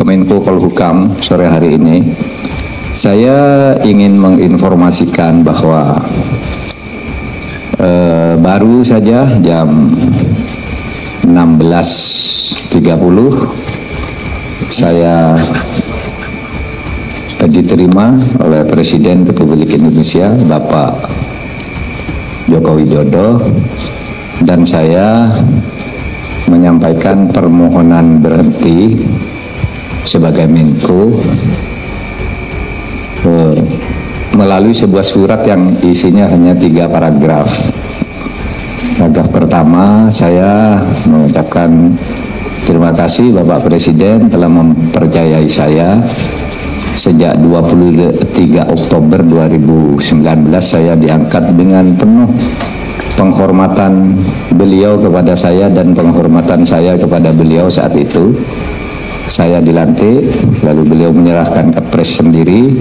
Kemenko Polhukam sore hari ini, saya ingin menginformasikan bahwa baru saja jam 16.30 saya diterima oleh Presiden Republik Indonesia Bapak Joko Widodo, dan saya menyampaikan permohonan berhenti sebagai Menko melalui sebuah surat yang isinya hanya 3 paragraf. Paragraf pertama, saya mengucapkan terima kasih Bapak Presiden telah mempercayai saya. Sejak 23 Oktober 2019 saya diangkat dengan penuh penghormatan beliau kepada saya dan penghormatan saya kepada beliau saat itu. Saya dilantik, lalu beliau menyerahkan kepres sendiri,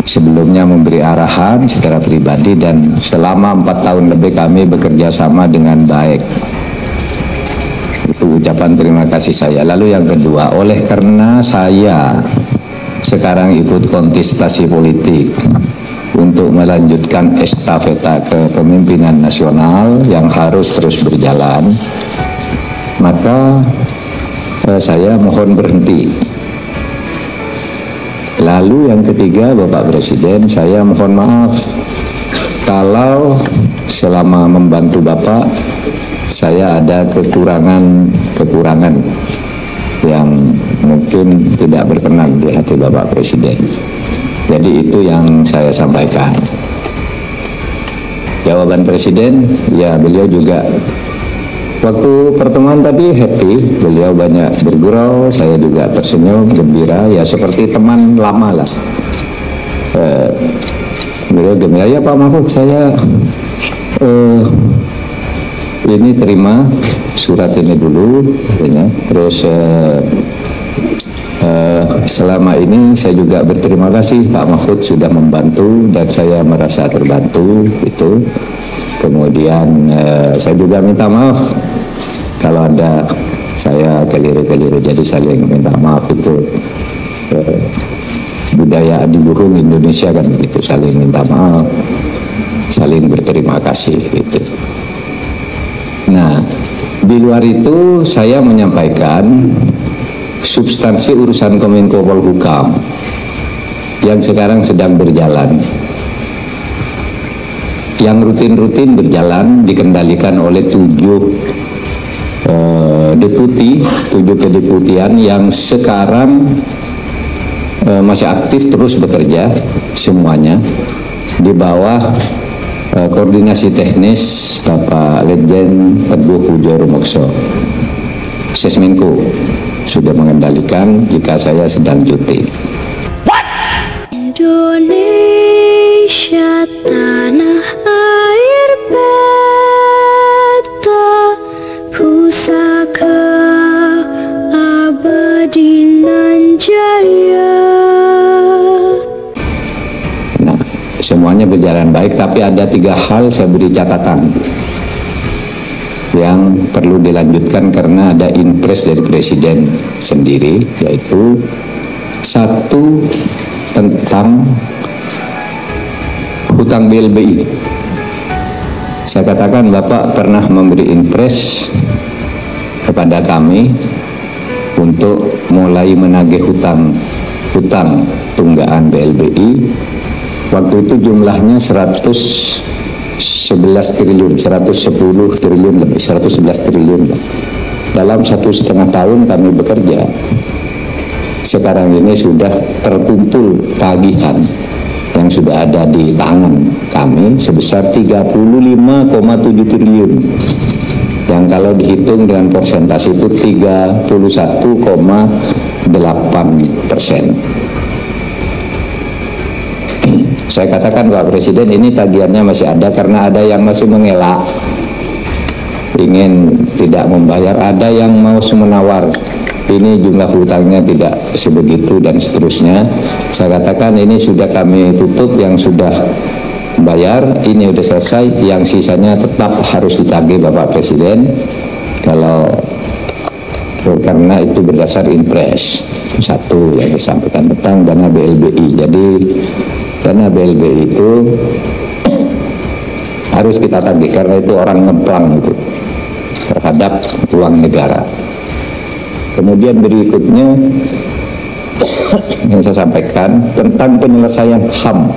sebelumnya memberi arahan secara pribadi, dan selama 4 tahun lebih kami bekerja sama dengan baik. Itu ucapan terima kasih saya. Lalu yang kedua, oleh karena saya sekarang ikut kontestasi politik untuk melanjutkan estafeta kepemimpinan nasional yang harus terus berjalan, maka saya mohon berhenti. Lalu yang ketiga, Bapak Presiden, saya mohon maaf kalau selama membantu Bapak saya ada kekurangan yang mungkin tidak berkenan di hati Bapak Presiden. Jadi itu yang saya sampaikan. Jawaban Presiden, ya beliau juga waktu pertemuan tadi happy, beliau banyak bergurau, saya juga tersenyum, gembira, ya seperti teman lama lah. Beliau gembira, ya Pak Mahfud, saya ini terima surat ini dulu, ya. Terus selama ini saya juga berterima kasih Pak Mahfud sudah membantu dan saya merasa terbantu itu. Kemudian saya juga minta maaf kalau ada saya keliru-keliru, jadi saling minta maaf itu budaya adiluhung Indonesia kan begitu, saling minta maaf, saling berterima kasih gitu. Nah, di luar itu saya menyampaikan substansi urusan Kemenko Polhukam yang sekarang sedang berjalan, yang rutin-rutin berjalan, dikendalikan oleh 7 kedeputian yang sekarang masih aktif terus bekerja semuanya di bawah koordinasi teknis Bapak Letjen Teguh Pujo Rumokso. Sesmenko sudah mengendalikan jika saya sedang cuti. Indonesia tanah air beta, pusaka abadi nan jaya. Nah, semuanya berjalan baik, tapi ada 3 hal saya beri catatan yang perlu dilanjutkan karena ada impres dari Presiden sendiri, yaitu 1 tentang hutang BLBI. Saya katakan Bapak pernah memberi impres kepada kami untuk mulai menagih hutang tunggaan BLBI. Waktu itu jumlahnya 111 triliun, 110 triliun lebih, 111 triliun lah. Dalam 1,5 tahun kami bekerja, sekarang ini sudah terkumpul tagihan yang sudah ada di tangan kami sebesar 35,7 triliun, yang kalau dihitung dengan persentase itu 31,8%. Saya katakan Pak Presiden, ini tagihannya masih ada karena ada yang masih mengelak, ingin tidak membayar, ada yang mau menawar, ini jumlah hutangnya tidak sebegitu dan seterusnya. Saya katakan ini sudah kami tutup, yang sudah bayar ini sudah selesai, yang sisanya tetap harus ditagih Bapak Presiden karena itu berdasar impres. Satu yang disampaikan tentang dana BLBI. Jadi dana BLBI itu harus kita tagih karena itu orang ngeplang itu terhadap uang negara. Kemudian berikutnya yang saya sampaikan tentang penyelesaian HAM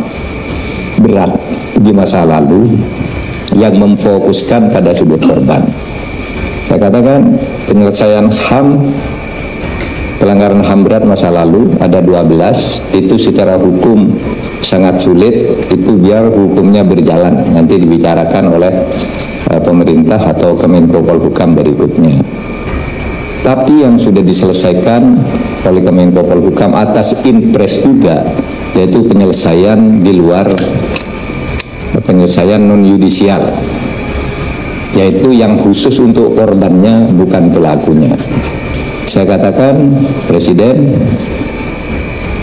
berat di masa lalu yang memfokuskan pada sudut korban. Saya katakan penyelesaian HAM, pelanggaran HAM berat masa lalu ada 12, itu secara hukum sangat sulit, itu biar hukumnya berjalan, nanti dibicarakan oleh pemerintah atau Kemenko Polhukam berikutnya. Tapi yang sudah diselesaikan oleh Kemenko Polhukam atas impres juga, yaitu penyelesaian di luar, penyelesaian non yudisial, yaitu yang khusus untuk korbannya bukan pelakunya. Saya katakan, Presiden,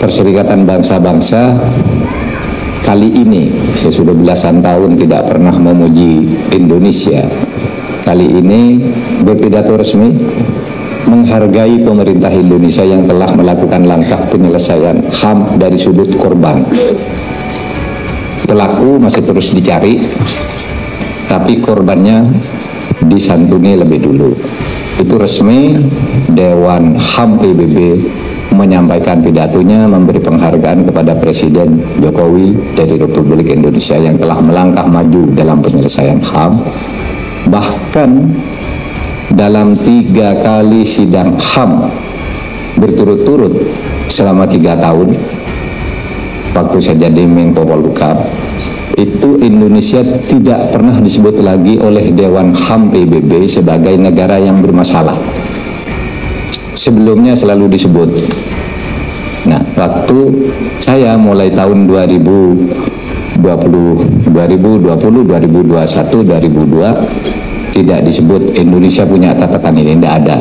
Perserikatan Bangsa-Bangsa kali ini, saya sudah belasan tahun tidak pernah memuji Indonesia, kali ini berpidato resmi menghargai pemerintah Indonesia yang telah melakukan langkah penyelesaian HAM dari sudut korban. Pelaku masih terus dicari, tapi korbannya disantuni lebih dulu. Itu resmi Dewan HAM PBB menyampaikan pidatonya, memberi penghargaan kepada Presiden Jokowi dari Republik Indonesia yang telah melangkah maju dalam penyelesaian HAM. Bahkan dalam 3 kali sidang HAM berturut-turut selama 3 tahun waktu saya jadi Menko Polhukam, itu Indonesia tidak pernah disebut lagi oleh Dewan HAM PBB sebagai negara yang bermasalah. Sebelumnya selalu disebut. Nah, waktu saya mulai tahun 2020, 2021, 2002 tidak disebut Indonesia punya catatan ini, tidak ada.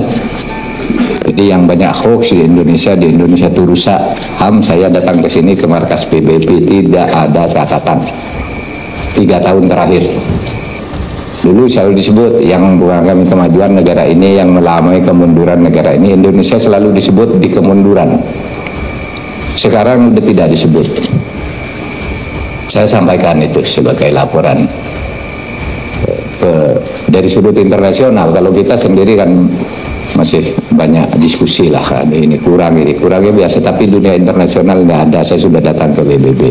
Jadi yang banyak hoax di Indonesia itu rusak HAM. Saya datang ke sini ke markas PBB, tidak ada catatan 3 tahun terakhir. Dulu selalu disebut yang mengalami kemajuan negara ini, yang melamai kemunduran negara ini. Indonesia selalu disebut di kemunduran. Sekarang sudah tidak disebut. Saya sampaikan itu sebagai laporan dari sudut internasional. Kalau kita sendiri kan masih banyak diskusi lah, ini kurangnya biasa, tapi dunia internasional tidak ada. Saya sudah datang ke PBB.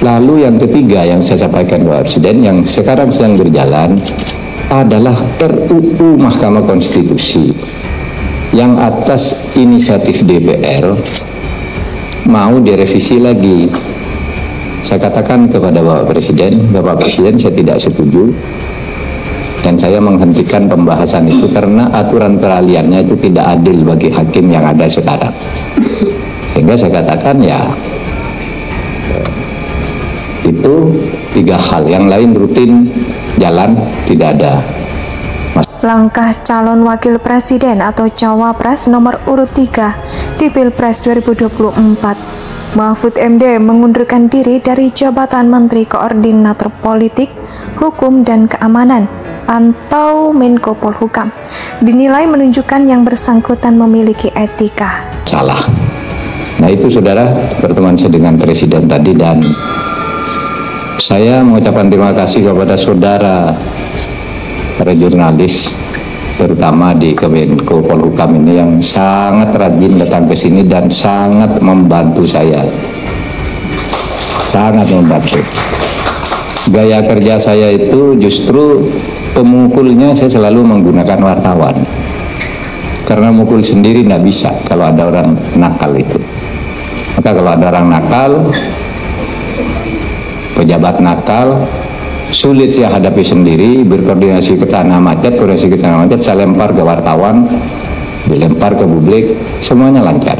Lalu yang ketiga yang saya sampaikan ke Presiden yang sekarang sedang berjalan adalah RUU Mahkamah Konstitusi yang atas inisiatif DPR mau direvisi lagi. Saya katakan kepada Bapak Presiden, saya tidak setuju dan saya menghentikan pembahasan itu karena aturan peralihannya itu tidak adil bagi hakim yang ada sekarang. Sehingga saya katakan ya itu 3 hal, yang lain rutin jalan, tidak ada. Langkah calon wakil presiden atau cawapres nomor urut 3 di Pilpres 2024. Mahfud MD mengundurkan diri dari jabatan Menteri Koordinator Politik, Hukum dan Keamanan atau Menko Polhukam, dinilai menunjukkan yang bersangkutan memiliki etika. Salah. Nah itu saudara, pertemuan saya dengan Presiden tadi, dan saya mengucapkan terima kasih kepada saudara para jurnalis, terutama di Kemenko Polhukam ini yang sangat rajin datang ke sini dan sangat membantu saya. Sangat membantu. Gaya kerja saya itu justru pemukulnya saya selalu menggunakan wartawan. Karena mukul sendiri tidak bisa kalau ada orang nakal itu. Maka kalau ada orang nakal, pejabat nakal, sulit saya hadapi sendiri, berkoordinasi ke tanah macet, saya lempar ke wartawan, dilempar ke publik, semuanya lancar.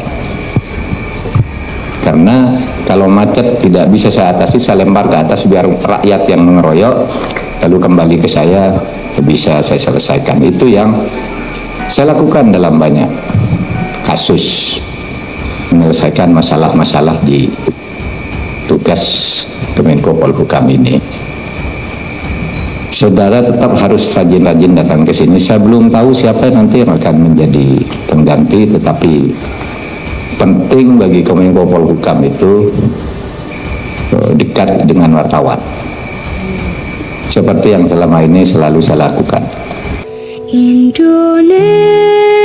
Karena kalau macet tidak bisa saya atasi, saya lempar ke atas biar rakyat yang mengeroyok, lalu kembali ke saya, bisa saya selesaikan. Itu yang saya lakukan dalam banyak kasus, menyelesaikan masalah-masalah di tugas Kemenko Polhukam ini. Saudara tetap harus rajin-rajin datang ke sini. Saya belum tahu siapa nanti yang akan menjadi pengganti, tetapi penting bagi Kominfo Polhukam itu dekat dengan wartawan, seperti yang selama ini selalu saya lakukan. Indonesia